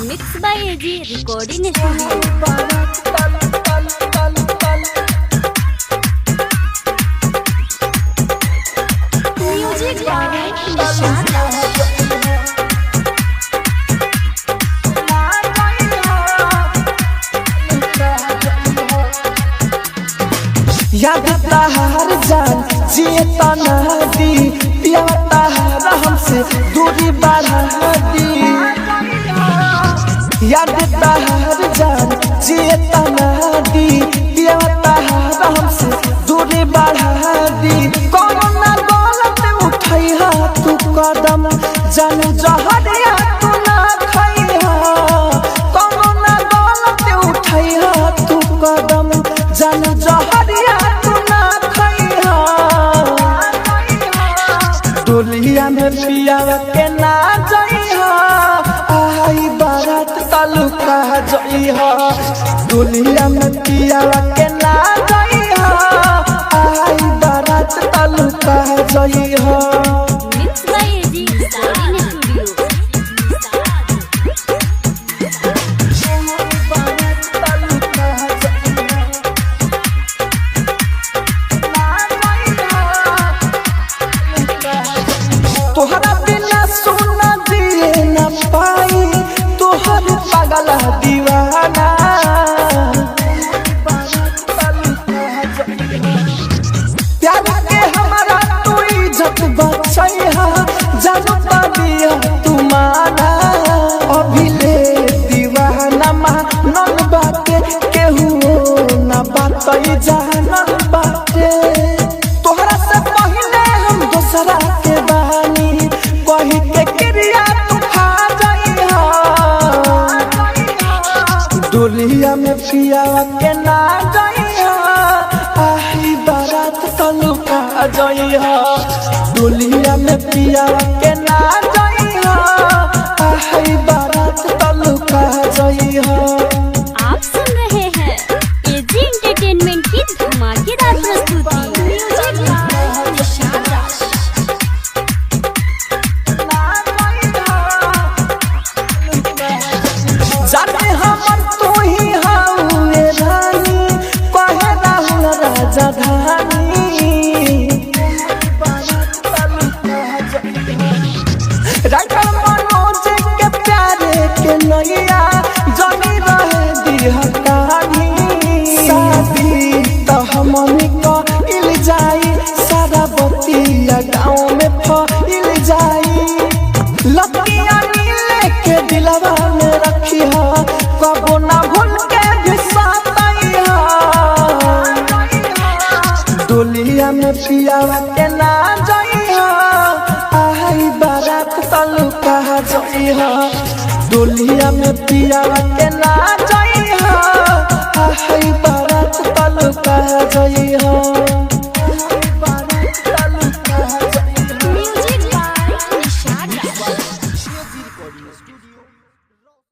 Mix by AG recording studio. Music by Nishant. याद तहार जान जिए तना दी पिया तहार हमसे दूरी बढ़ा दी। याद तहार जान जिए तना दी पिया तहार हमसे दूरी बढ़ा दी। कोनो ना गलत उठाई हा तू कदम जान जहरिया तू ना खाई हा। कोनो ना गलत उठाई हा तू कदम जान जहरिया डोलिया में पिया के ना जइहा आई बारात तालुका जइहा। डोलिया में पिया के ना जइहा आई बारात तालुका जइहा। Mix by AG recording studio. तोहरा बिना सोना दिए न पाई तोहर पागल दीवाना। प्यार के हमारा तू इज्जत बचैहा जानो दिया तू माना। अभी ले दीवाना मानल बाटे केहू ना बातई जानल बाटे। तोहरा से पहले हम दूसरा के बानी कही के क्रिया तू खा जाइहा। डोलिया में पिया के ना जाइहा आई बारात तालुका जइहा। डोलिया में पिया के ना जाइहा आई बारात तालुका जइहा। आप सुन रहे हैं एजी एंटरटेनमेंट की धमाकेदार प्रस्तुति। Music by Nishant. जाने हमर तू ही हाउए रानी कहे राहुल राजधानी। राइटर मनोज के प्यारे के नैया जनी रहे दिहकानी। शादी तो हमनी को इल जाई सारा बतिया गाँव में फैल जाई। लतिया नीले के दिलवा में रखी हा कबो ना भूल के बिसातैहा। डोलिया में पिया के ना जइहा आई बारात तालुका जइहा। डोलिया में पिया के ना